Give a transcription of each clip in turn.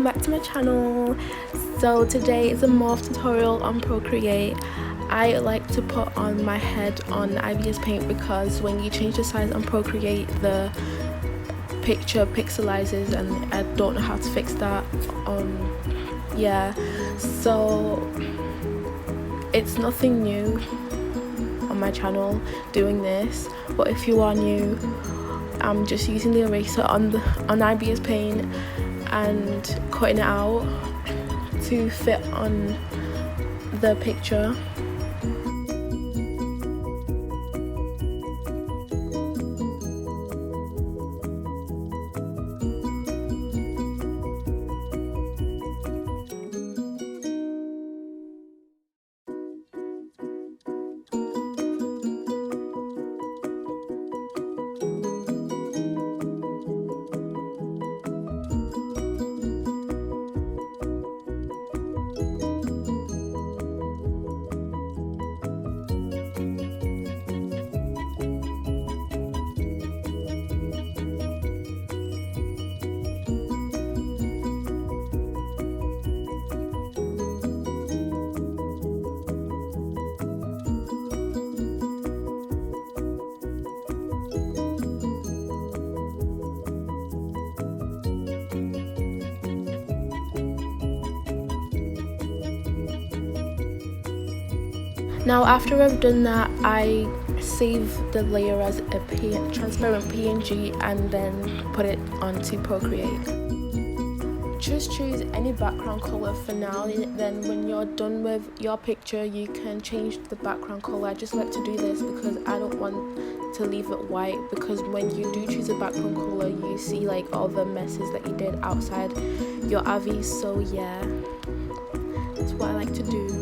welcome back to my channel. So today is a morph tutorial on Procreate. I like to put on my head on IBS paint because when you change the size on Procreate, the picture pixelizes and I don't know how to fix that. Yeah, so it's nothing new on my channel doing this, but if you are new, I'm just using the eraser on IBS paint and cutting it out to fit on the picture. Now after I've done that, I save the layer as a transparent PNG and then put it onto Procreate. Just choose any background color for now, then when you're done with your picture you can change the background color. I just like to do this because I don't want to leave it white, because when you do choose a background color you see like all the messes that you did outside your Avi. So yeah, that's what I like to do.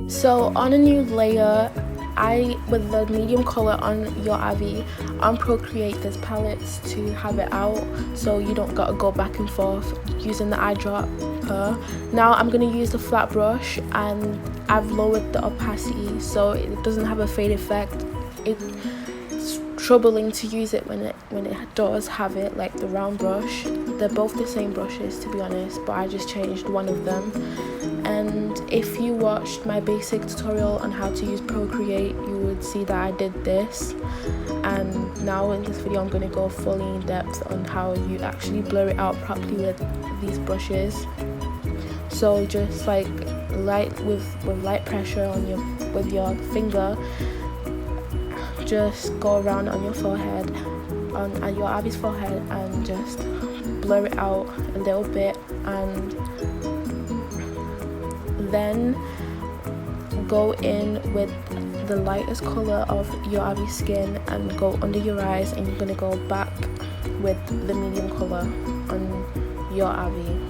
So on a new layer, with the medium color on your Avi, on Procreate there's palettes to have it out, so you don't gotta go back and forth using the eyedropper. Now I'm gonna use the flat brush and I've lowered the opacity so it doesn't have a fade effect. It's troubling to use it when it does have it, like the round brush. They're both the same brushes to be honest, but I just changed one of them. And if you watched my basic tutorial on how to use Procreate, you would see that I did this. And now in this video I'm going to go fully in depth on how you actually blur it out properly with these brushes. So just like with light pressure on with your finger, just go around on your forehead, on your Avi's forehead, and just blur it out a little bit, and then go in with the lightest color of your Avi skin and go under your eyes, and you're going to go back with the medium color on your Avi.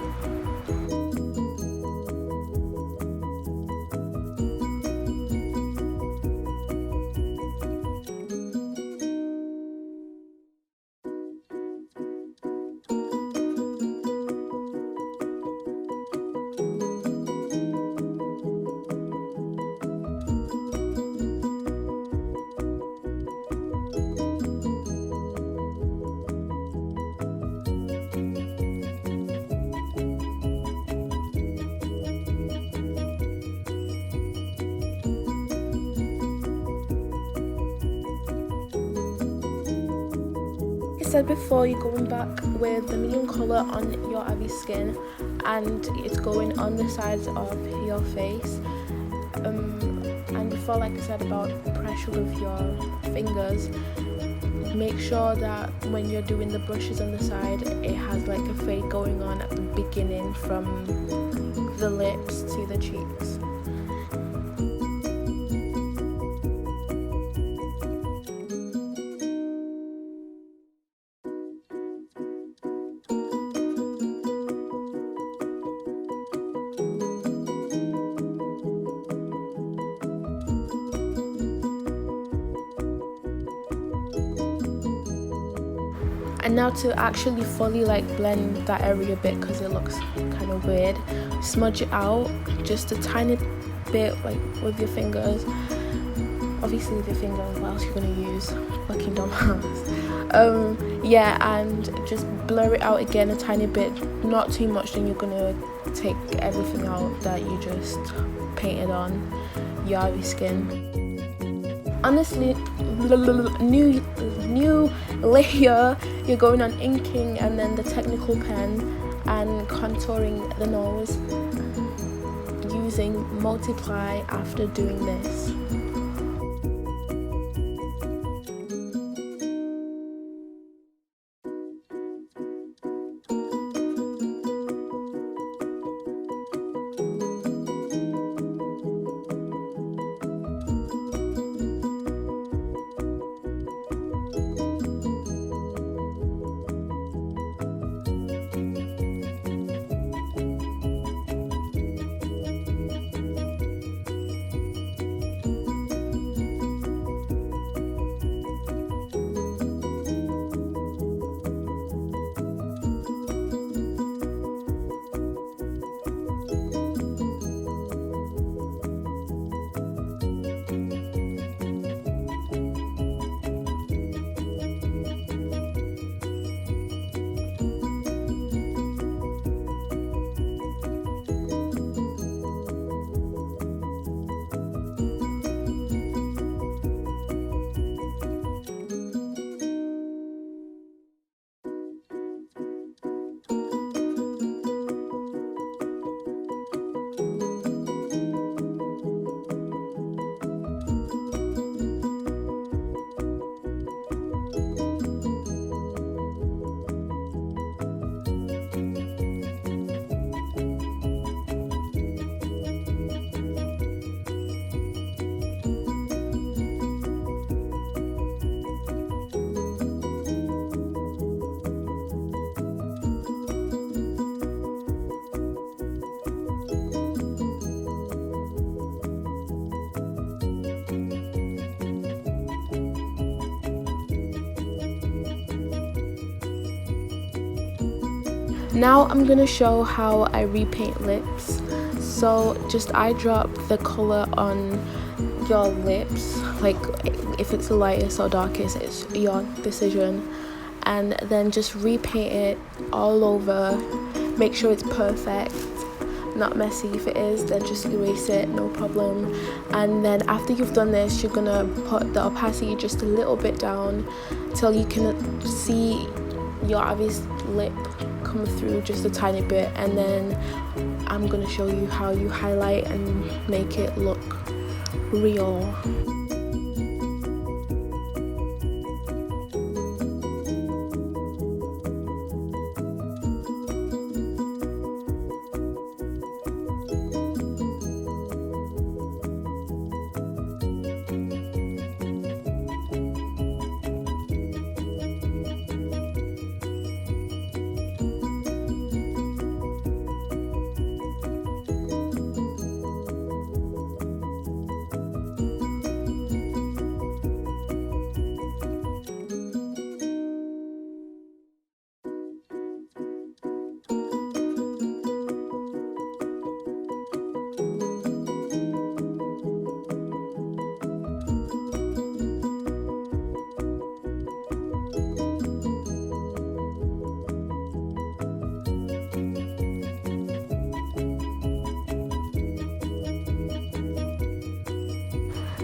Said before, you're going back with the medium color on your Avi skin and it's going on the sides of your face, and before, like I said about pressure with your fingers, make sure that when you're doing the brushes on the side it has like a fade going on at the beginning from the lips to the cheeks. And now to actually fully like blend that area a bit, because it looks kind of weird, smudge it out just a tiny bit, like with your fingers, obviously with your fingers, what else you're gonna use, fucking dumbass. Yeah, and just blur it out again a tiny bit, not too much, then you're gonna take everything out that you just painted on your Ivy skin. Honestly, new layer, you're going on inking and then the technical pen and contouring the nose using multiply after doing this. Now I'm gonna show how I repaint lips. So just eye drop the color on your lips, like if it's the lightest or darkest, it's your decision, and then just repaint it all over. Make sure it's perfect, not messy. If it is, then just erase it, no problem. And then after you've done this, you're gonna put the opacity just a little bit down till you can see your obvious lip come through just a tiny bit, and then I'm gonna show you how you highlight and make it look real.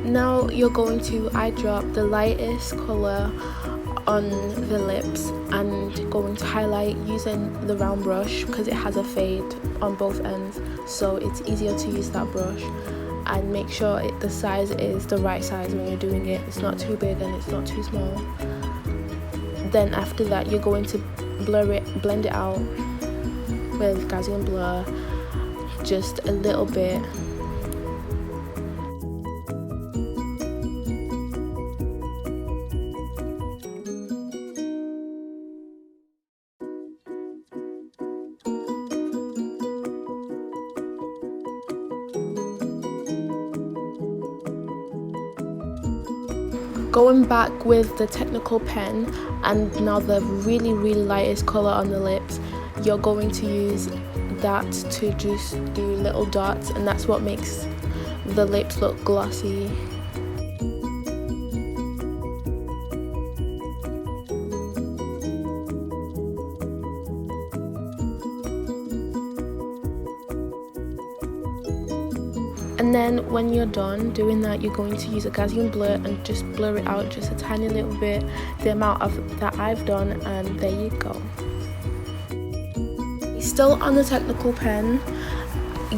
Now you're going to eye drop the lightest color on the lips and going to highlight using the round brush because it has a fade on both ends, so it's easier to use that brush. And make sure the size is the right size when you're doing it. It's not too big and it's not too small. Then after that, you're going to blend it out with Gaussian blur just a little bit. Going back with the technical pen and now the really lightest color on the lips, you're going to use that to just do little dots, and that's what makes the lips look glossy. And then when you're done doing that, you're going to use a Gaussian blur and just blur it out just a tiny little bit, the amount of that I've done, and there you go. Still on the technical pen,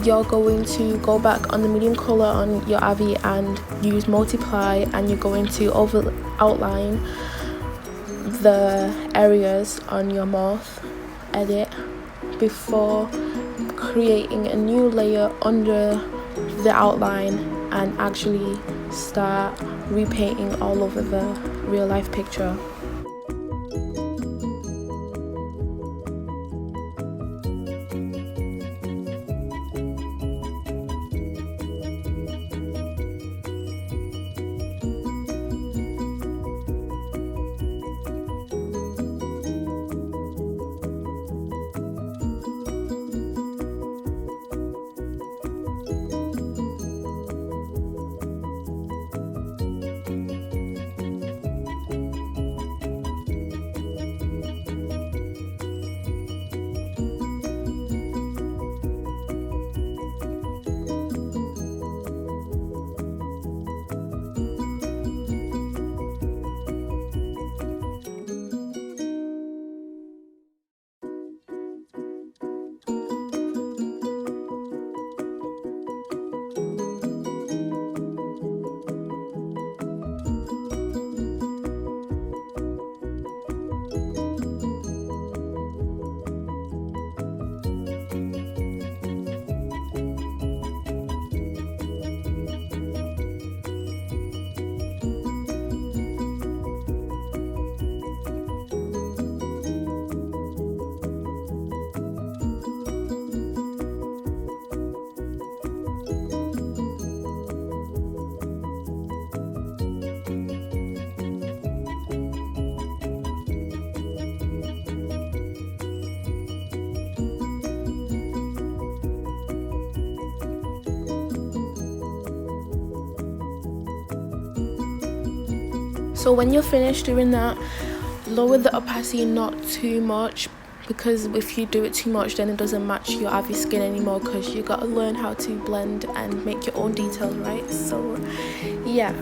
you're going to go back on the medium color on your Avi and use multiply, and you're going to outline the areas on your morphe edit before creating a new layer under the outline and actually start repainting all over the real life picture. So when you're finished doing that, lower the opacity not too much, because if you do it too much then it doesn't match your Avi skin anymore, because you gotta learn how to blend and make your own details, right? So yeah,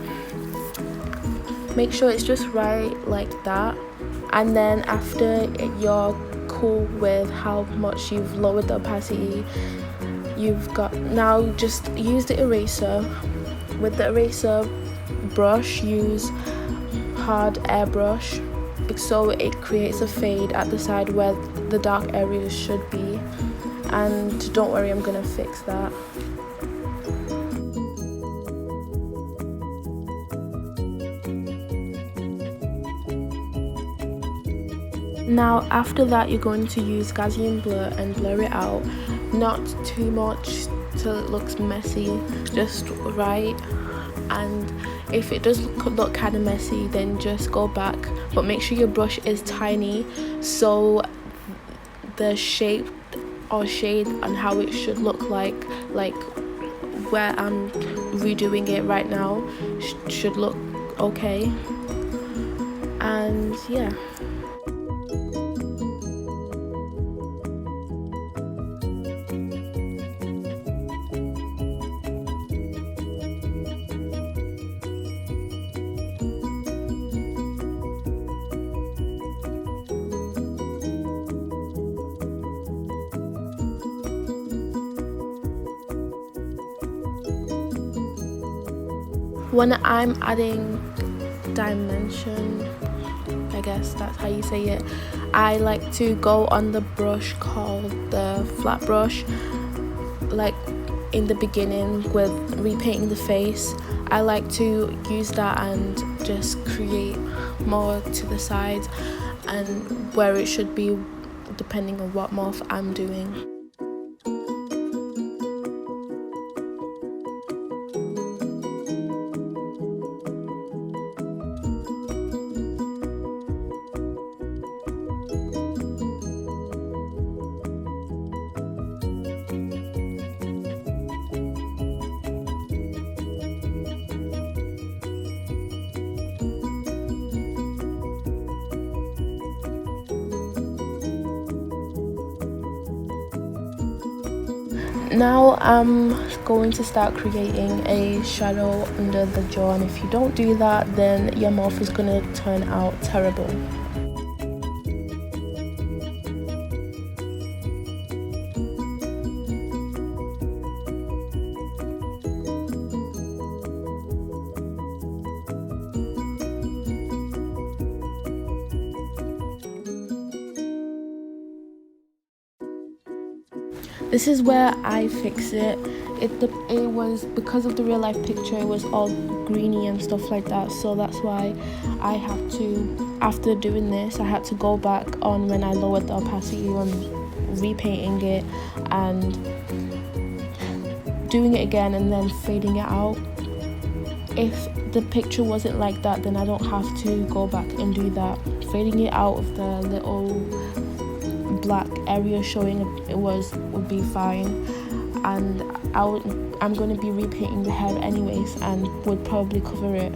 make sure it's just right like that. And then after you're cool with how much you've lowered the opacity, you've got now just use the eraser. With the eraser brush, use hard airbrush so it creates a fade at the side where the dark areas should be, and don't worry, I'm gonna fix that. Now after that, you're going to use Gaussian blur and blur it out, not too much till it looks messy, just right. And if it does look kind of messy, then just go back, but make sure your brush is tiny so the shape or shade on how it should look like where I'm redoing it right now should look okay. And yeah. When I'm adding dimension, I guess that's how you say it, I like to go on the brush called the flat brush, like in the beginning with repainting the face. I like to use that and just create more to the sides and where it should be depending on what morph I'm doing. Now I'm going to start creating a shadow under the jaw, and if you don't do that, then your mouth is going to turn out terrible. This is where I fix it. It was because of the real life picture, it was all greeny and stuff like that, so that's why I have to, after doing this, I had to go back on when I lowered the opacity on repainting it and doing it again and then fading it out. If the picture wasn't like that, then I don't have to go back and do that. Fading it out of the little black area showing it would be fine, and I'm going to be repainting the hair anyways and would probably cover it.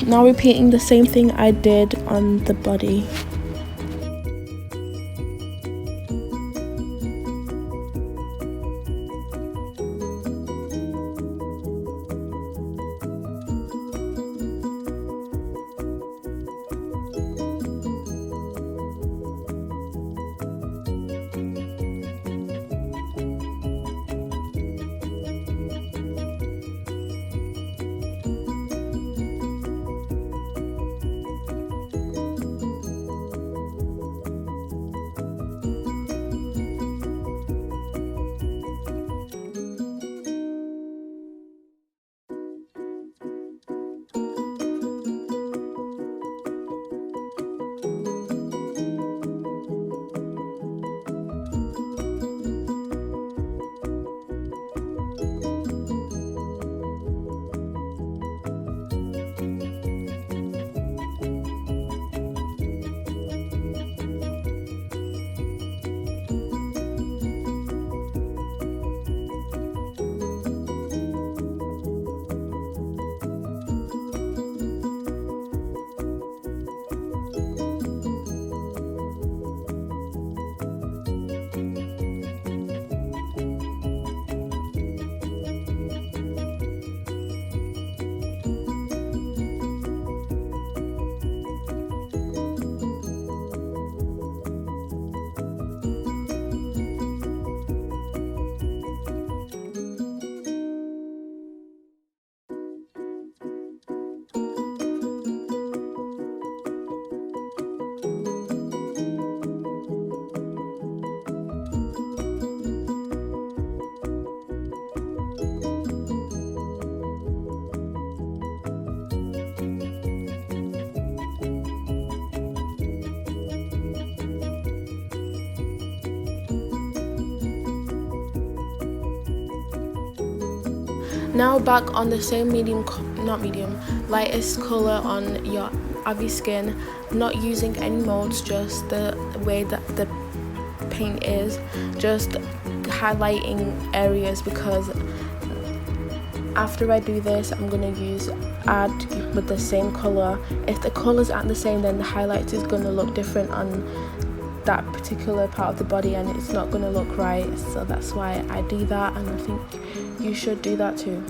Now repeating the same thing I did on the body. Now back on the same lightest color on your Avi skin, not using any molds, just the way that the paint is, just highlighting areas, because after I do this I'm gonna add with the same color. If the colors aren't the same, then the highlight is gonna look different on that particular part of the body and it's not gonna look right. So that's why I do that, and I think you should do that too.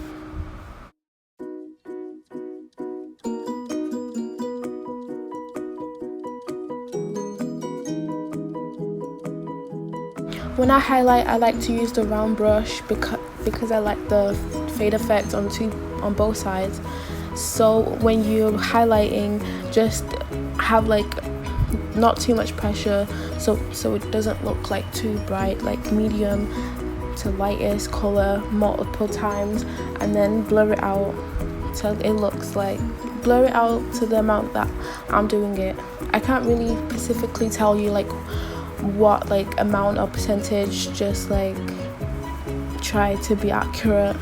When I highlight, I like to use the round brush because I like the fade effect on both sides. So when you're highlighting, just have like not too much pressure, so it doesn't look like too bright, like medium to lightest color multiple times, and then blur it out till it looks like, blur it out to the amount that I'm doing it. I can't really specifically tell you like what like amount or percentage, just like try to be accurate.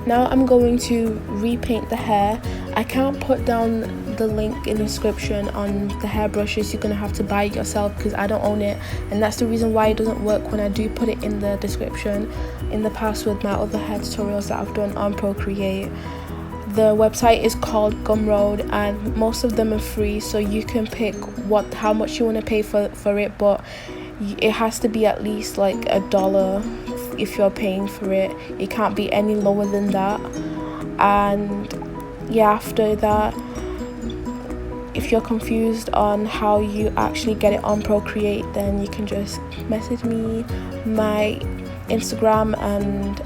Now I'm going to repaint the hair. I can't put down the link in the description on the hair brushes. You're gonna have to buy it yourself because I don't own it, and that's the reason why it doesn't work when I do put it in the description in the past with my other hair tutorials that I've done on Procreate. The website is called Gumroad and most of them are free, so you can pick how much you want to pay for it, but it has to be at least like $1 if you're paying for it. It can't be any lower than that. And yeah, after that, if you're confused on how you actually get it on Procreate, then you can just message me. My Instagram and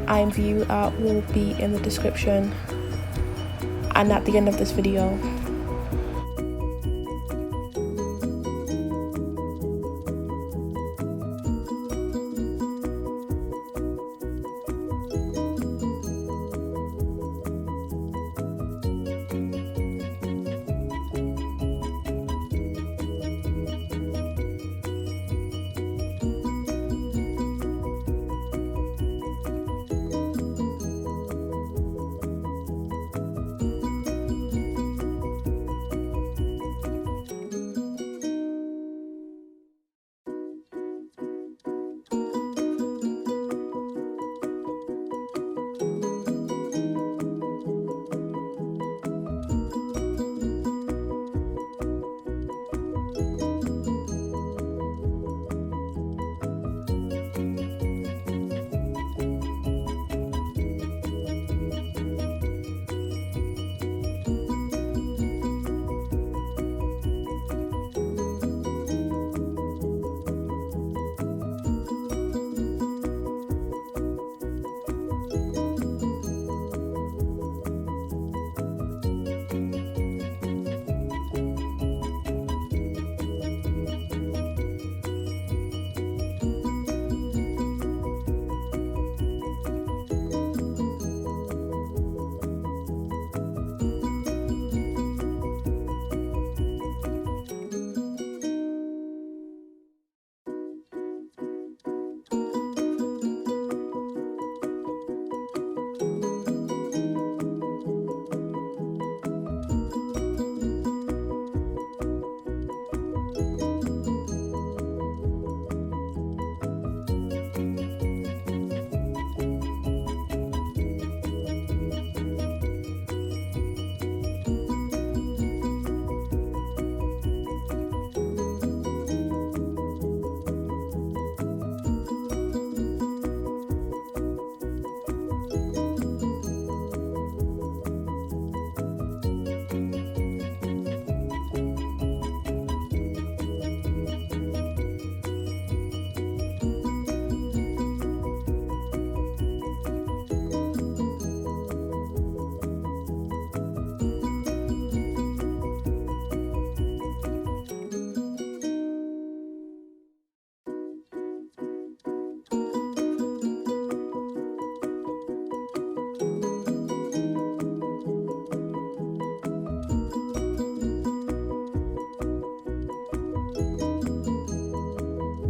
Imvu will be in the description and at the end of this video.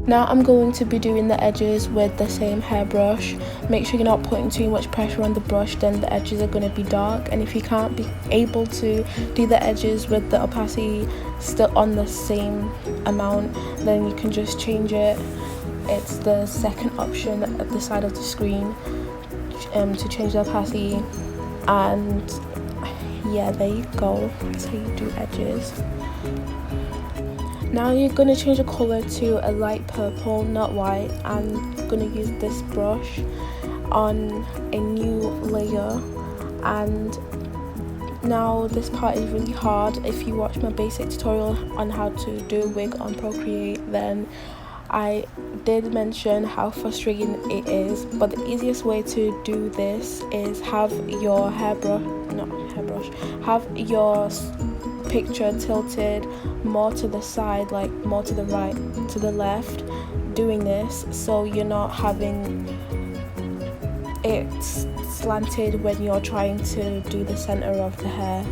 Now I'm going to be doing the edges with the same hairbrush. Make sure you're not putting too much pressure on the brush, then the edges are going to be dark. And if you can't be able to do the edges with the opacity still on the same amount, then you can just change it. It's the second option at the side of the screen to change the opacity. And yeah, there you go. That's how you do edges. Now you're going to change the colour to a light purple, not white. I'm going to use this brush on a new layer. And now this part is really hard. If you watch my basic tutorial on how to do a wig on Procreate, then I did mention how frustrating it is, but the easiest way to do this is have your have your picture tilted more to the side, like more to the right, to the left, doing this, so you're not having it slanted when you're trying to do the center of the hair.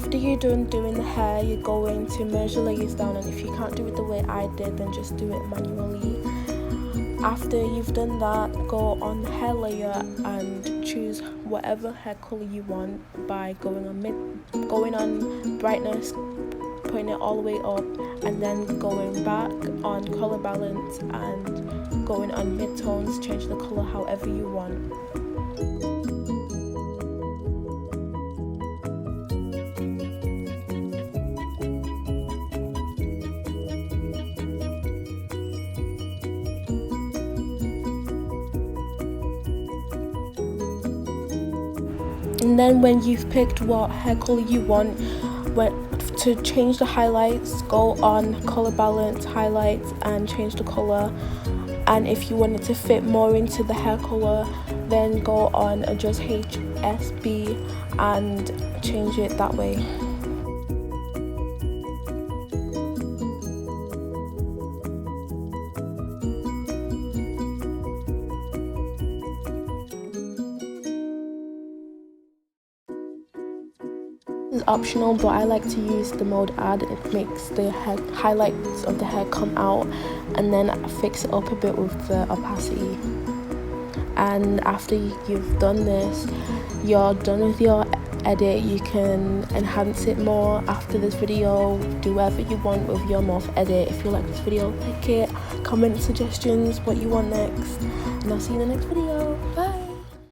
After you're done doing the hair, you're going to merge the layers down, and if you can't do it the way I did, then just do it manually. After you've done that, go on the hair layer and choose whatever hair color you want by going on brightness, putting it all the way up, and then going back on color balance and going on mid-tones, change the color however you want. And then when you've picked what hair color you want, to change the highlights, go on color balance, highlights, and change the color. And if you want it to fit more into the hair color, then go on adjust HSB and change it that way. Is optional, but I like to use the mode add. It makes the highlights of the hair come out, and then fix it up a bit with the opacity. And after you've done this, you're done with your edit. You can enhance it more after this video, do whatever you want with your morph edit. If you like this video, like it, comment suggestions what you want next, and I'll see you in the next video.